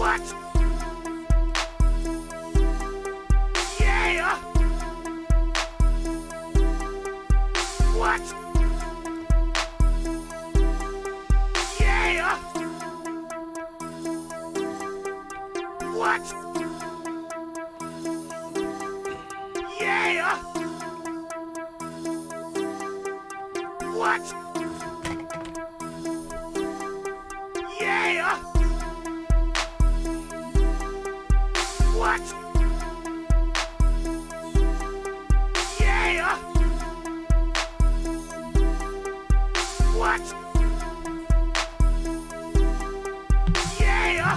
What? Yeah! What? Yeah! What? Yeah! What? Yeah! What? Yeah! What? Yeah! What? Yeah!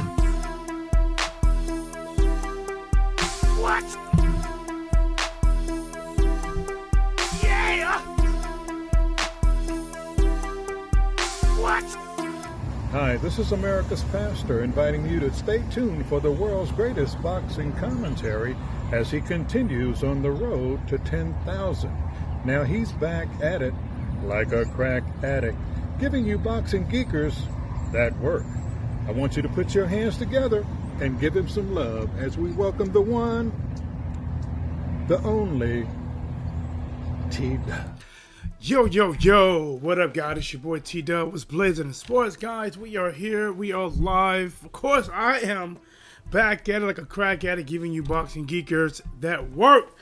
What? Yeah! What? Hi, this is America's Pastor inviting you to stay tuned for the world's greatest boxing commentary as he continues on the road to 10,000. Now he's back at it like a crack addict, giving you boxing geekers that work. I want you to put your hands together and give him some love as we welcome the one, the only, TDub. Yo, yo, yo, what up, guys? It's your boy TDub. What's blazing in sports, guys? We are here. We are live. Of course, I am back at it like a crack addict, giving you boxing geekers that work.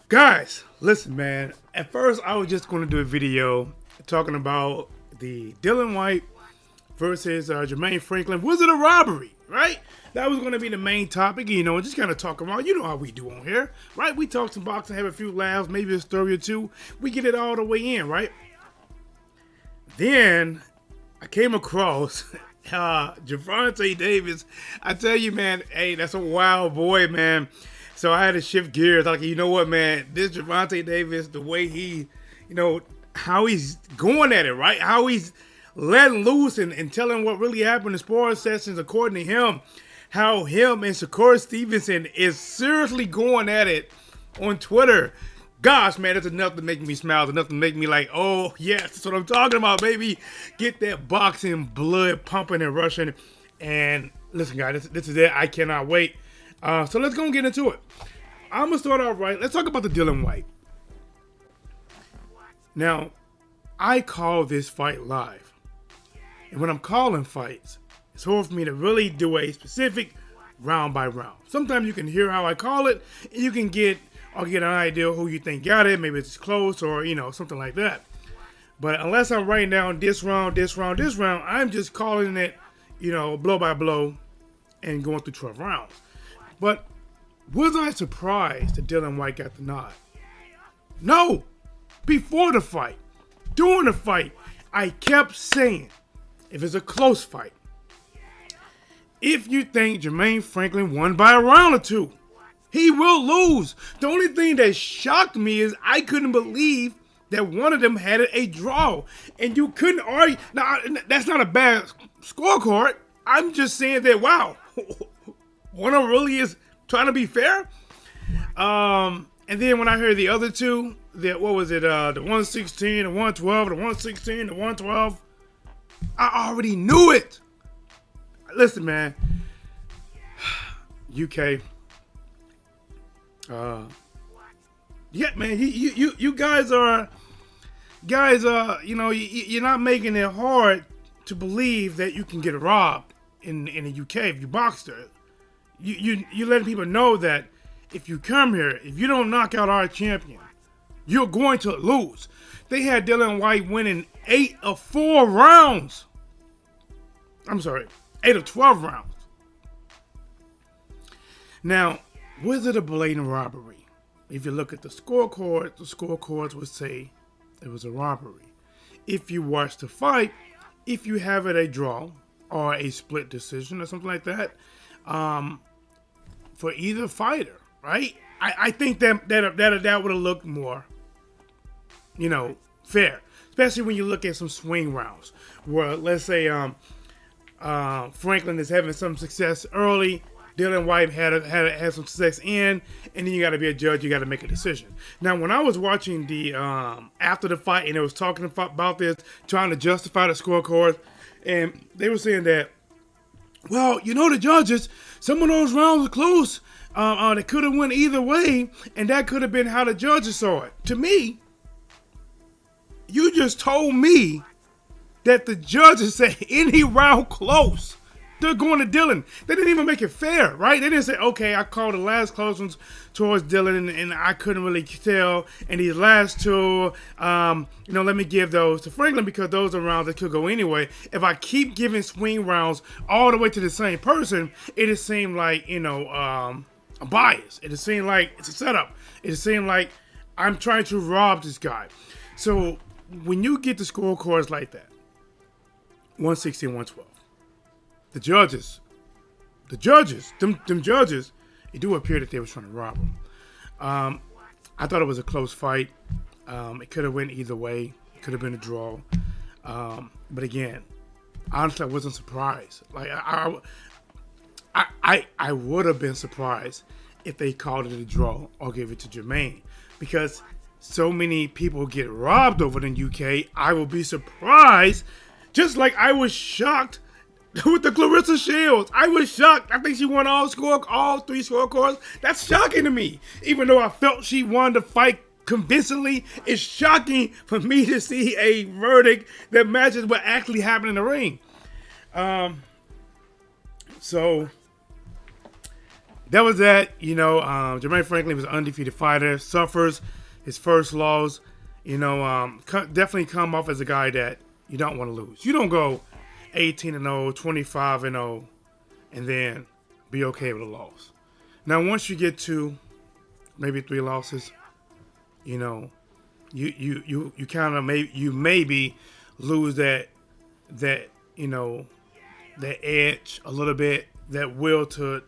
Guys, listen, man. At first, I was just going to do a video talking about the Dillian Whyte versus Jermaine Franklin. Was it a robbery, right? That was going to be the main topic, you know, just kind of talk about, you know how we do on here, right? We talk some boxing, have a few laughs, maybe a story or two. We get it all the way in, right? Then I came across Gervonta Davis. I tell you, man, hey, that's a wild boy, man. So I had to shift gears. Like, you know what, man? This Gervonta Davis, the way he, you know, how he's going at it, right? How he's letting loose and telling what really happened in sports sessions, according to him. How him and Shakur Stevenson is seriously going at it on Twitter. Gosh, man, that's enough to make me smile. Enough to make me like, oh, yes, that's what I'm talking about, baby. Get that boxing blood pumping and rushing. And listen, guys, this is it. I cannot wait. So let's go and get into it. I'm going to start off right. Let's talk about the Dillian Whyte. Now, I call this fight live. And when I'm calling fights, it's hard for me to really do a specific round by round. Sometimes you can hear how I call it, and you can get an idea who you think got it. Maybe it's close or, you know, something like that. But unless I'm writing down this round, I'm just calling it, you know, blow by blow and going through 12 rounds. But was I surprised that Dillian Whyte got the nod? No. Before the fight, during the fight, I kept saying, if it's a close fight, if you think Jermaine Franklin won by a round or two, he will lose. The only thing that shocked me is I couldn't believe that one of them had a draw. And you couldn't argue. Now, that's not a bad scorecard. I'm just saying that, wow, one of them really is trying to be fair. And then when I heard the other two, that what was it, the 116, the 112, the 116, the 112, I already knew it. Listen, man, UK, yeah, man, you guys are, you know, you're not making it hard to believe that you can get robbed in the UK if you box there. You're letting people know that if you come here, if you don't knock out our champion, you're going to lose. They had Dillian Whyte winning 8 of 4 rounds. I'm sorry, 8 of 12 rounds. Now, was it a blatant robbery? If you look at the scorecards would say it was a robbery. If you watch the fight, if you have it a draw or a split decision or something like that, for either fighter, right? I think that would have looked more, you know, fair. Especially when you look at some swing rounds where, let's say, Franklin is having some success early, Dylan Whyte had some success in, and then you got to be a judge. You got to make a decision. Now, when I was watching the after the fight, and they was talking about this, trying to justify the scorecards, and they were saying that, well, the judges, some of those rounds were close. They could have went either way, and that could have been how the judges saw it. To me, you just told me that the judges said any round close, they're going to Dylan. They didn't even make it fair, right? They didn't say, okay, I called the last close ones towards Dylan, and I couldn't really tell. And these last two, let me give those to Franklin because those are rounds that could go anyway. If I keep giving swing rounds all the way to the same person, it just seemed like, a bias. It just seemed like it's a setup. It just seemed like I'm trying to rob this guy. So when you get the scorecards like that, 160 and 112, the judges, them judges, it do appear that they were trying to rob him. I thought it was a close fight. It could have went either way. It could have been a draw. But again, honestly, I wasn't surprised. Like I would have been surprised if they called it a draw or gave it to Jermaine, because so many people get robbed over in UK. I will be surprised, just like I was shocked with the Clarissa Shields. I was shocked. I think she won all three scorecards. That's shocking to me. Even though I felt she won the fight convincingly, it's shocking for me to see a verdict that matches what actually happened in the ring. So that was that. Jermaine Franklin was an undefeated fighter, suffers his first loss. Definitely come off as a guy that you don't want to lose. You don't go 18-0, 25-0, and then be okay with a loss. Now, once you get to maybe 3 losses, you kind of maybe lose that edge a little bit, that will to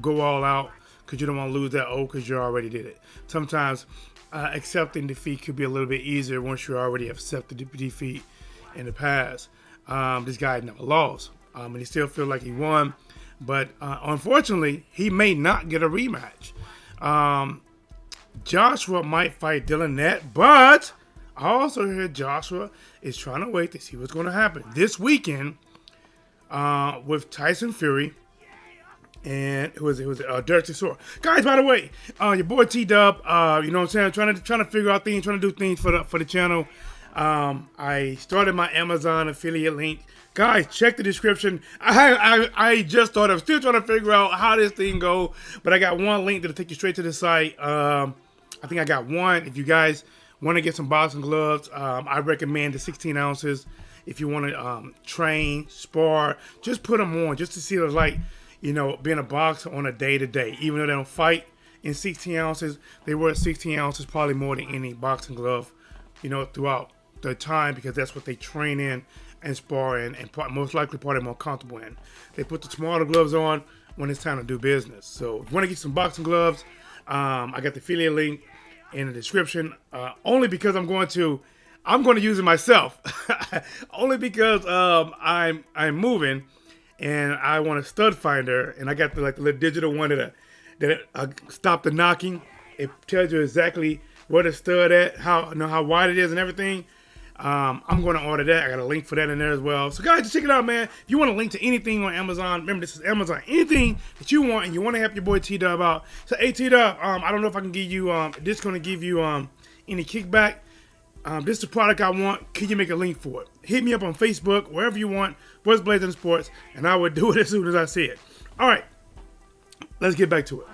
go all out, because you don't want to lose that because you already did it. Sometimes accepting defeat could be a little bit easier once you already have accepted the defeat in the past. This guy never lost, and he still feels like he won, but unfortunately, he may not get a rematch. Joshua might fight Dylan Nett, but I also heard Joshua is trying to wait to see what's going to happen this weekend with Tyson Fury and it was Derek Chisora. Guys, by the way, your boy TDub, you know what I'm saying, trying to figure out things, trying to do things for the channel. I started my Amazon affiliate link. Guys, check the description. I just started. I'm still trying to figure out how this thing go, but I got one link that'll take you straight to the site. I think I got one. If you guys want to get some boxing gloves, I recommend the 16 ounces. If you want to train, spar, just put them on just to see what it's like, being a boxer on a day-to-day. Even though they don't fight in 16 ounces, they wear 16 ounces probably more than any boxing glove, throughout their time, because that's what they train in and spar in, and most likely probably more comfortable in. They put the smaller gloves on when it's time to do business. So if you want to get some boxing gloves, I got the affiliate link in the description. Only because I'm going to use it myself. Only because I'm moving and I want a stud finder, and I got the little digital one that stop the knocking. It tells you exactly where the stud at, how wide it is and everything. I'm going to order that. I got a link for that in there as well. So guys, just check it out, man. If you want a link to anything on Amazon, remember this is Amazon. Anything that you want and you want to help your boy TDub out. So hey TDub, I don't know if I can give you this going to give you any kickback. This is the product I want. Can you make a link for it? Hit me up on Facebook, wherever you want, Whatsblazing Sports, and I will do it as soon as I see it. All right, let's get back to it.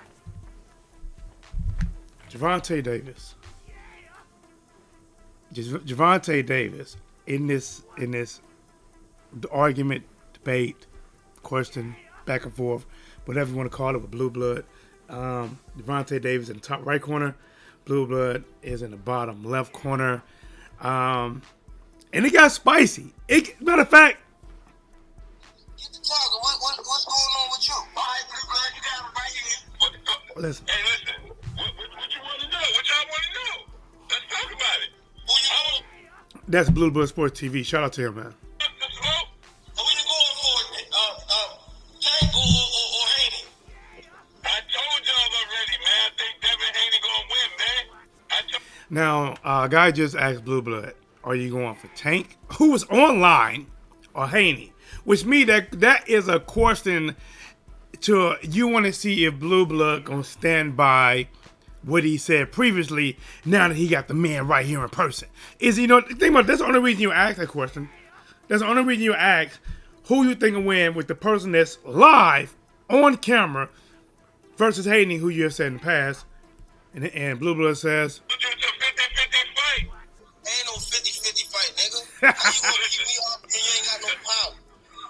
Gervonta Davis in this argument, debate, question, back and forth, whatever you want to call it, with Blue Blood. Gervonta Davis in the top right corner. Blue Blood is in the bottom left corner. And it got spicy. Matter of fact, get the talking. What's going on with you? All right, Blue Blood, you got him right here. Listen. Hey, listen. What you want to know? What y'all want to know? Let's talk about it. Who you going? That's Blue Blood Sports TV. Shout out to him, man. Let's go. Who you going for? Tank or Haney? Guy just asked Blue Blood, are you going for Tank, who was online, or Haney? Which means that is a question to you want to see if Blue Blood gonna stand by what he said previously. Now that he got the man right here in person, is think about it, that's the only reason you ask that question. That's the only reason you ask who you think will win with the person that's live on camera versus Haney, who you have said in the past. And Blue Blood says, It's a 50-50 fight. Ain't no 50-50 fight, nigga. How you gonna keep me off and you ain't got no power?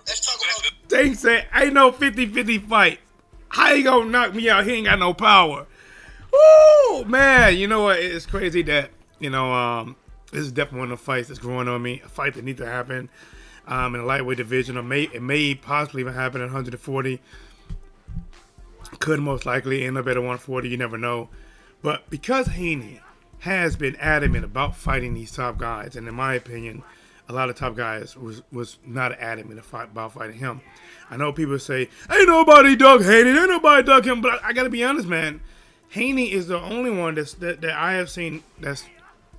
Let's talk about Tank said, ain't no 50-50 fight. How you gonna knock me out? He ain't got no power. Woo, man. You know what? It's crazy that, this is definitely one of the fights that's growing on me. A fight that needs to happen in the lightweight division. It may possibly even happen at 140. Could most likely end up at a 140. You never know. But because Haney has been adamant about fighting these top guys, and in my opinion, a lot of top guys was not adamant about fighting him. I know people say, ain't nobody dug Haney, ain't nobody dug him, but I gotta be honest, man. Haney is the only one that I have seen that's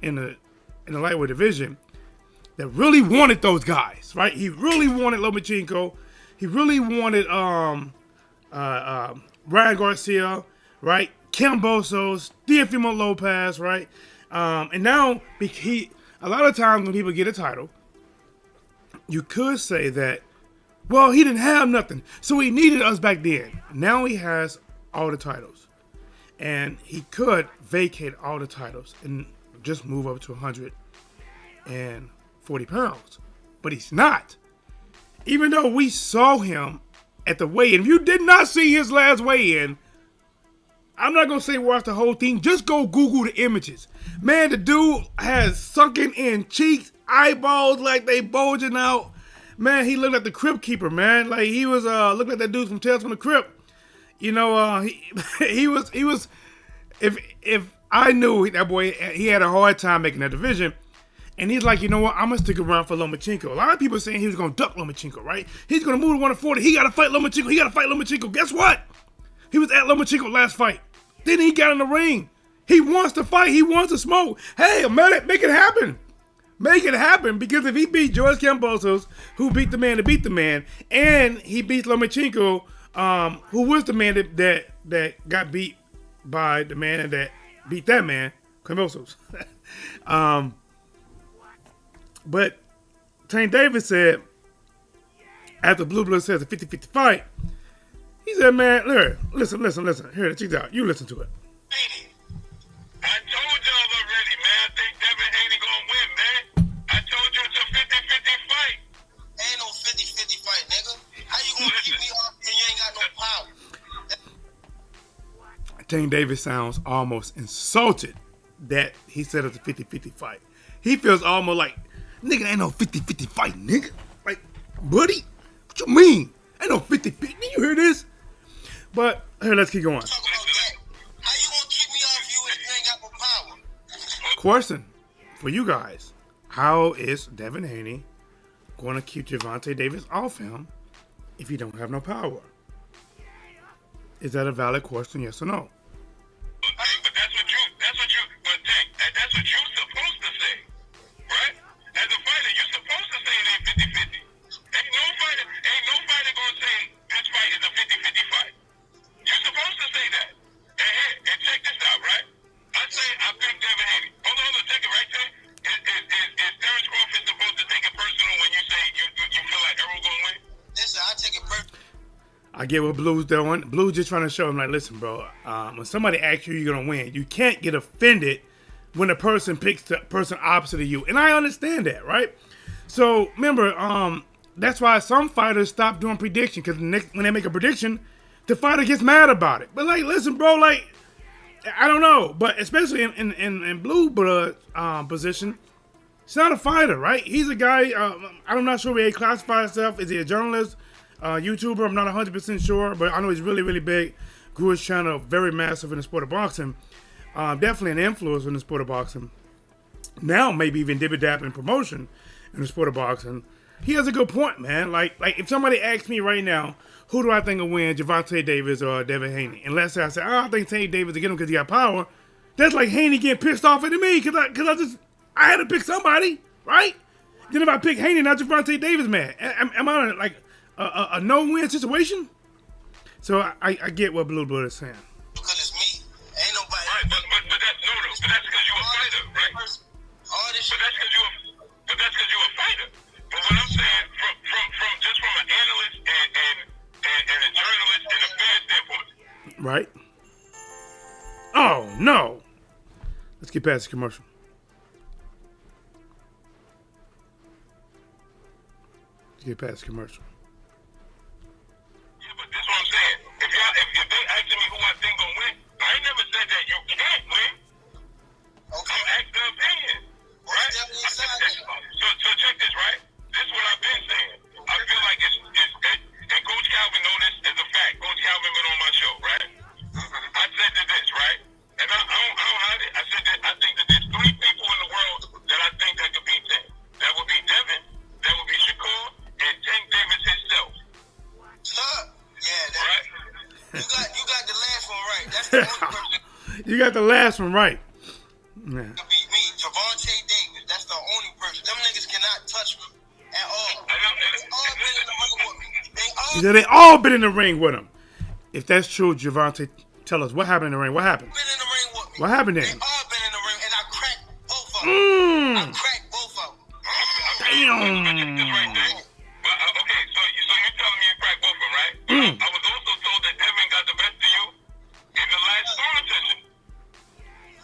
in the lightweight division that really wanted those guys, right? He really wanted Lomachenko. He really wanted Ryan Garcia, right? Cambosos, Teofimo Lopez, right? And now a lot of times when people get a title, you could say that, well, he didn't have nothing, so he needed us back then. Now he has all the titles, and he could vacate all the titles and just move up to 140 pounds, but he's not. Even though we saw him at the weigh-in, if you did not see his last weigh-in, I'm not gonna say watch the whole thing. Just go Google the images. Man, the dude has sunken in cheeks, eyeballs like they bulging out. Man, he looked like the Crypt Keeper, man. Like he was looking like that dude from Tales from the Crypt. He was. If I knew that boy, he had a hard time making that division. And he's like, you know what? I'm going to stick around for Lomachenko. A lot of people are saying he was going to duck Lomachenko, right? He's going to move to 140. He got to fight Lomachenko. Guess what? He was at Lomachenko last fight. Then he got in the ring. He wants to fight. He wants to smoke. Hey, make it happen. Make it happen. Because if he beat George Kambosos, who beat the man to beat the man, and he beats Lomachenko, who was the man that got beat by the man that beat that man, Kambosos. But Tank Davis said, after Blue Blood says a 50-50 fight, he said, man, listen. Here, check it out. You listen to it. I told y'all already, man. I think Devin Haney gonna win, man. I told you it's a 50-50 fight. ain't no 50-50 fight, nigga. How you gonna keep me off and you ain't got no power? Tank Davis sounds almost insulted that he said it's a 50-50 fight. He feels almost like, nigga, ain't no 50-50 fight, nigga. Like, buddy, what you mean? Ain't no 50-50. Did you hear this? But, here, let's keep going. Talk about that. How you gonna keep me off you if you ain't got no power? Question for you guys. How is Devin Haney going to keep Gervonta Davis off him if he don't have no power? Is that a valid question, yes or no? Hey, but that's what you're supposed to say, right? As a fighter, you're supposed to say it ain't 50-50. Ain't no fighter gonna say this fight is a 50-50 fight. You're supposed to say that. And check this out, right? I say I pick Devin Haney. Hold on, take it right there. Is Terrence Crawford supposed to take it personal when you say you feel like Errol gonna win? Listen, I take it personal. I get what Blue's doing. Blue's just trying to show him, like, listen, bro, when somebody asks you you're going to win, you can't get offended when a person picks the person opposite of you. And I understand that, right? So, remember, that's why some fighters stop doing prediction, because when they make a prediction, the fighter gets mad about it. But, like, listen, bro, like, I don't know. But especially in Blue Blood position, he's not a fighter, right? He's a guy, I'm not sure where he classifies himself. Is he a journalist? YouTuber, I'm not 100% sure, but I know he's really, really big. Grew his channel very massive in the sport of boxing. Definitely an influence in the sport of boxing. Now, maybe even dibby-dab in promotion in the sport of boxing. He has a good point, man. Like if somebody asks me right now, who do I think will win, Gervonta Davis or Devin Haney? And let's say I say, I think Tank Davis will get him because he got power. That's like Haney getting pissed off at me because I had to pick somebody, right? Then if I pick Haney, now Gervonta Davis mad. Am I in like a no-win situation? So I get what Blue Blood is saying. Because it's me. Ain't nobody. Right, but that's no, no. But that's because you a fighter, right? All this shit. But that's because you a fighter. But what I'm saying, from an analyst and a journalist and a fan standpoint. Right? Oh no! Let's get past the commercial. Let's get past the commercial. Yeah, but this is what I'm saying. If they asking me who I think gonna win, I ain't never said that you can't win. Okay. I'm asking an opinion, right? So check this, right? This is what I've been saying. I feel like it's and Coach Calvin know this as a fact. Coach Calvin been on my show, right? I said that this, right? And I don't hide it. I said that I think that there's 3 people in the world that I think that could beat them. That would be Devin, that would be Shakur, and Tank Davis himself. Yeah, Right? you got the last one right. That's the only person You got the last one right. Yeah. that beat me. Gervonta Davis. That's the only person. Them niggas cannot touch me at all. They all been in the ring with me. They all been in the ring with him. If that's true, Gervonta, tell us what happened in the ring. What happened? Been in the ring with me. What happened They then? all been in the ring, and I cracked both of them. I cracked both of them. This right there. But, okay, so you're telling me you cracked both of them, right? I was also told that Devin got the best of you in the last sparring session.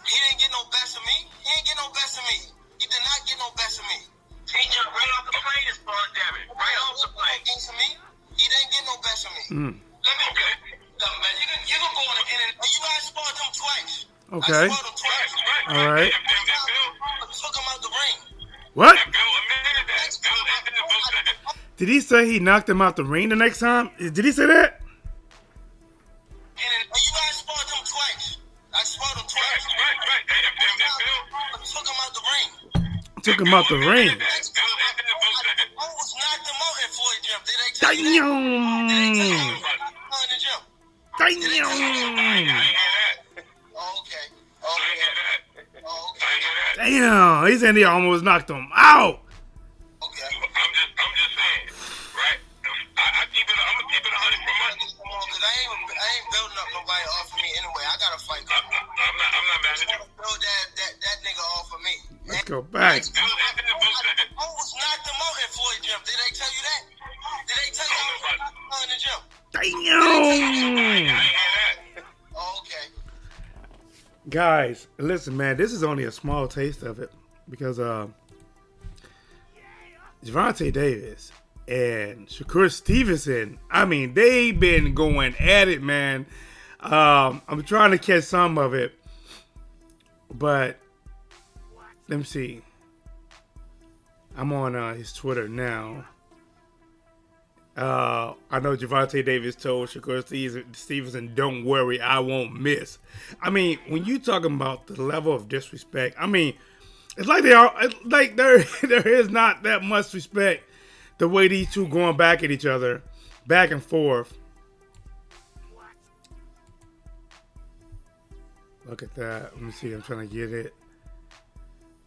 He didn't get no best of me. He ain't get no best of me. He did not get no best of me. He jumped right off the plane as far as Devin. Right off the plane. Against me. He didn't get no best of me. Let me Okay. man. You can go on the internet. You know I sparred him twice. Okay. I sparred him twice. All right. I took him out the ring. What? Bill admitted that. Bill said that. Did he say he knocked him out the ring the next time? Did he say that? And you know I sparred him twice. I sparred him twice. Right. And Bill I took him out the ring. Took him out the ring. I almost knocked him out in Floyd gym. Did they tell you that? Did they tell you that? In the gym. Damn. Oh, okay. Damn. He said he almost knocked him out. Okay. I'm just saying, right? I'm gonna keep it 100 for money. Because I ain't building up nobody off of me anyway. I gotta fight. I'm not mad at you. Build that nigga off of me. Let's go back. Bill said that. I almost knocked him out in Floyd gym. Did they tell you that? Did they tell you I was knocked him out in the gym? I Damn. ain't hear that. Oh, okay. Guys, listen, man. This is only a small taste of it because Gervonta Davis and Shakur Stevenson, I mean, they've been going at it, man. I'm trying to catch some of it, but let me see. I'm on his Twitter now. I know Gervonta Davis told Shakur Stevenson, "Don't worry, I won't miss." I mean, when you talking about the level of disrespect, I mean, it's like there is not that much respect. The way these two going back at each other, back and forth. Look at that. Let me see. I'm trying to get it.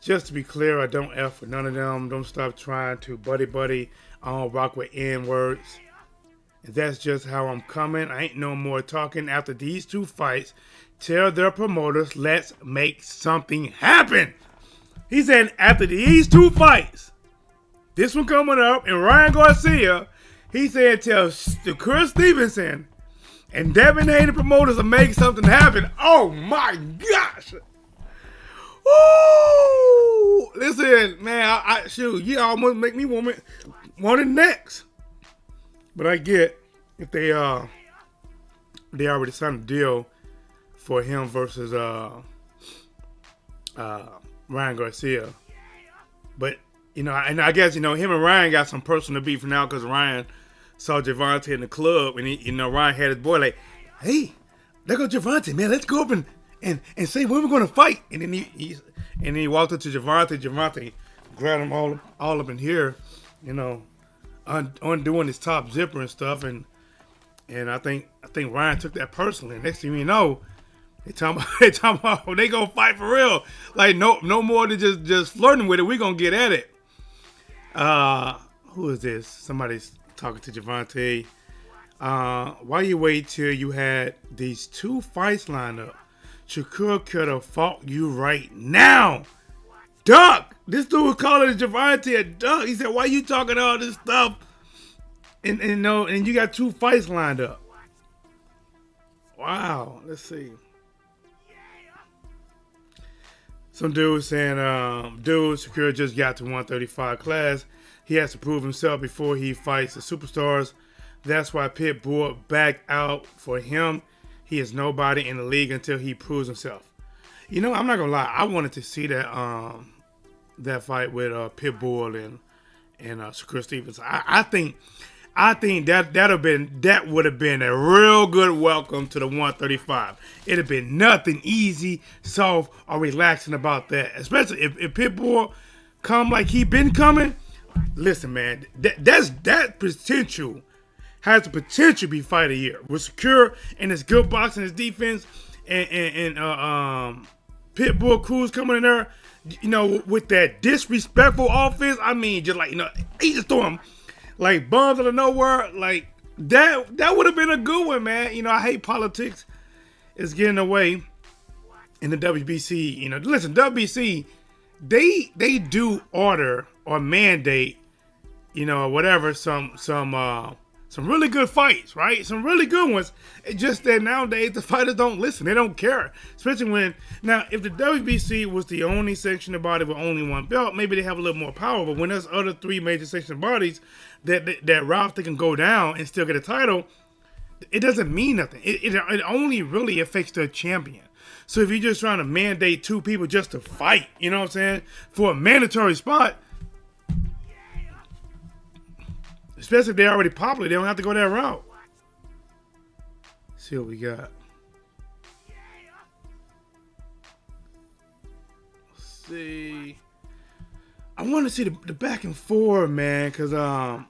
Just to be clear, I don't F for none of them. Don't stop trying to buddy. I don't rock with N-words. And that's just how I'm coming. I ain't no more talking after these two fights. Tell their promoters, let's make something happen. He said after these two fights, this one coming up, and Ryan Garcia, he said tell Shakur Stevenson and Devin Haney promoters to make something happen. Oh my gosh. Ooh, listen, man, I shoot, you almost make me want it next. But I get if they already signed a deal for him versus Ryan Garcia. But you know, and I guess him and Ryan got some personal beef now because Ryan saw Gervonta in the club, and Ryan had his boy like, "Hey, there go Gervonta, man, let's go up and say when we're gonna fight." And then he walked up to Gervonta. Gervonta grabbed him all up in here, undoing his top zipper and stuff. And I think Ryan took that personally. Next thing you know, They talking about they gonna fight for real. Like no more than just flirting with it. We gonna get at it. Who is this? Somebody's talking to Gervonta. Why you wait till you had these 2 fights lined up? Shakur could have fought you right now. Duck! This dude was calling Gervonta a duck. He said, why you talking all this stuff? And you got 2 fights lined up. Wow. Let's see. Some dude saying, Shakur just got to 135 class. He has to prove himself before he fights the superstars. That's why Pitbull backed out for him. He is nobody in the league until he proves himself. You know, I'm not gonna lie. I wanted to see that that fight with Pitbull and Shakur Stevenson. I think that would have been a real good welcome to the 135. It'd have been nothing easy, soft, or relaxing about that. Especially if Pitbull come like he been coming. Listen, man, that potential has the potential to be fight of the year. With Shakur and his good boxing, his defense, and Pitbull Cruz coming in there, you know, with that disrespectful offense. I mean, just like, you know, he just throw him like bombs out of nowhere. Like that would have been a good one, man. You know, I hate politics. It's getting away in the WBC. You know, listen, WBC, they do order or mandate, you know, whatever, some really good fights, right? Some really good ones. It's just that nowadays the fighters don't listen. They don't care. Especially when, now, if the WBC was the only sanctioning body with only 1 belt, maybe they have a little more power. But when there's other 3 major sanctioning bodies that route they can go down and still get a title, it doesn't mean nothing. It only really affects the champion. So if you're just trying to mandate 2 people just to fight, you know what I'm saying, for a mandatory spot, especially if they're already popular, they don't have to go that route. Let's see what we got. Let's see. I want to see the back and forth, man, because let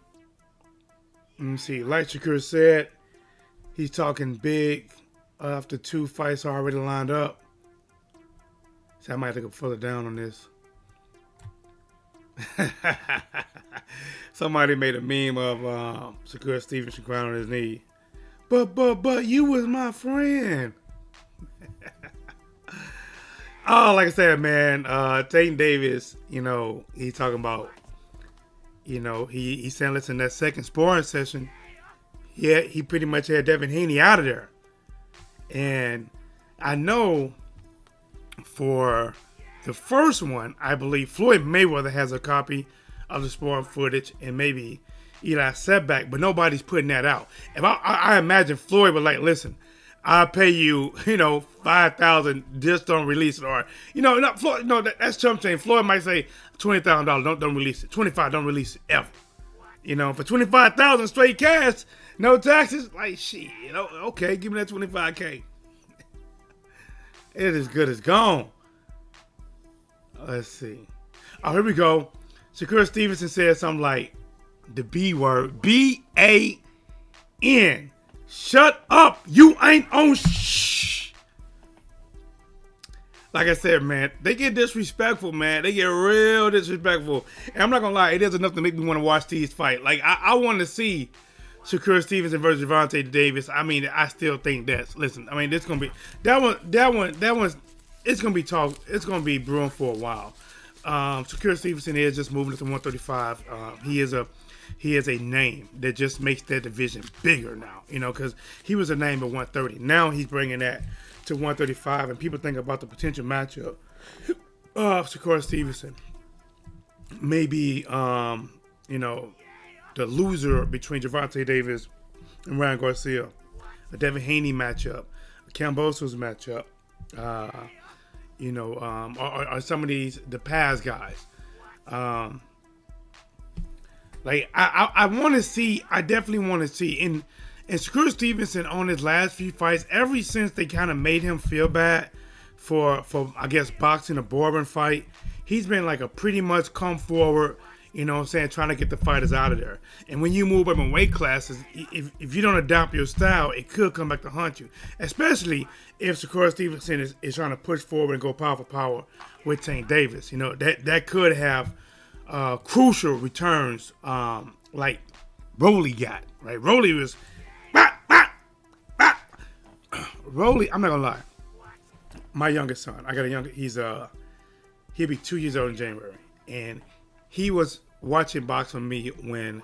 me see. Like Shakur said, he's talking big after 2 fights already lined up. So I might have to go further down on this. Somebody made a meme of Shakur Stevenson crying on his knee. But you was my friend. Oh, like I said, man, Tate Davis, you know, he's talking about, you know, he said, listen, that second sparring session, yeah, he pretty much had Devin Haney out of there. And I know for the first one, I believe Floyd Mayweather has a copy of the sparring footage, and maybe Eli Setback, but nobody's putting that out. If I imagine Floyd would like, listen, I'll pay you, you know, $5,000, just don't release it, or, you know, not Floyd, no, that's chump change. Floyd might say $20,000, don't release it. 25, don't release it ever. You know, for 25,000 straight cash, no taxes, like shit, you know, okay, give me that 25K. It is good as gone. Let's see. Oh, here we go. Shakur Stevenson said something like the B word, B-A-N. Shut up, you ain't on shh. Like I said, man, they get disrespectful, man. They get real disrespectful. And I'm not gonna lie, it is enough to make me want to watch these fight. Like I want to see Shakur Stevenson versus Gervonta Davis. I mean, I still think that's, listen, I mean, this gonna be that one's it's gonna be talk. It's gonna be brewing for a while. Shakur Stevenson is just moving to 135. He is a name that just makes that division bigger now. You know, because he was a name at 130. Now he's bringing that to 135, and people think about the potential matchup of Shakur Stevenson. Maybe you know, the loser between Gervonta Davis and Ryan Garcia, a Devin Haney matchup, a Cambosos matchup. You know, or some of these, the past guys. Like, I want to see, I definitely want to see. And Shakur Stevenson on his last few fights, ever since they kind of made him feel bad for I guess, boxing a Bourbon fight, he's been like a pretty much come forward, You know what I'm saying? Trying to get the fighters out of there. And when you move up in weight classes, if you don't adopt your style, it could come back to haunt you. Especially if Shakur Stevenson is trying to push forward and go power for power with Tank Davis. You know, that could have crucial returns like Rolly got. Right? Rolly was... Rolly, I'm not going to lie. My youngest son, I got a younger... He'll be 2 years old in January. And he was watching boxing with me when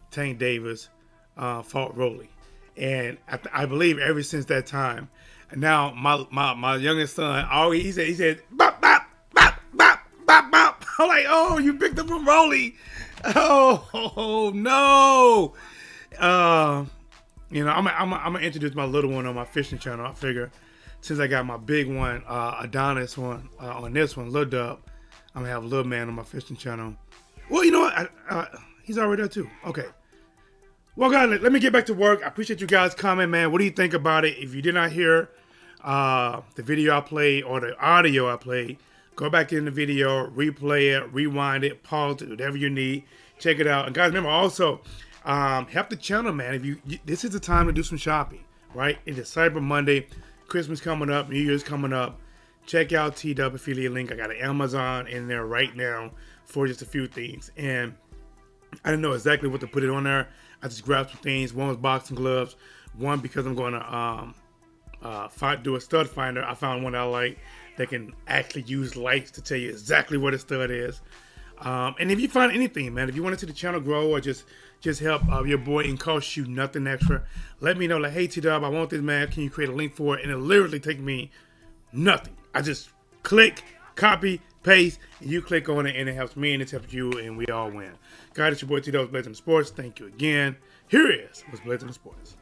Tank Davis fought Rolly, and I believe ever since that time. And now my youngest son, he said bop bop bop bop bop bop. I'm like, oh, you picked up from Rolly. Oh no. You know, I'm gonna introduce my little one on my fishing channel. I figure since I got my big one, Adonis one on this one, Lil Dub, I'm gonna have Lil Man on my fishing channel. Well, you know what? He's already there too. Okay. Well, guys, let me get back to work. I appreciate you guys coming, man. What do you think about it? If you did not hear the video I played or the audio I played, go back in the video, replay it, rewind it, pause it, whatever you need. Check it out. And guys, remember also, help the channel, man. This is the time to do some shopping, right? It is Cyber Monday, Christmas coming up, New Year's coming up. Check out TDub affiliate link. I got an Amazon in there right now for just a few things, and I didn't know exactly what to put it on there. I just grabbed some things. One was boxing gloves. One because I'm going to do a stud finder. I found one that I like that can actually use lights to tell you exactly what a stud is. And if you find anything, man, if you want to see the channel grow or just help your boy and cost you nothing extra, let me know. Like, hey T-Dub, I want this, man. Can you create a link for it? And it literally take me nothing. I just click, copy, paste, and you click on it, and it helps me, and it helps you, and we all win. Guys, it's your boy T-Dub, Blazing the Sports. Thank you again. Here is what's Blazing the Sports.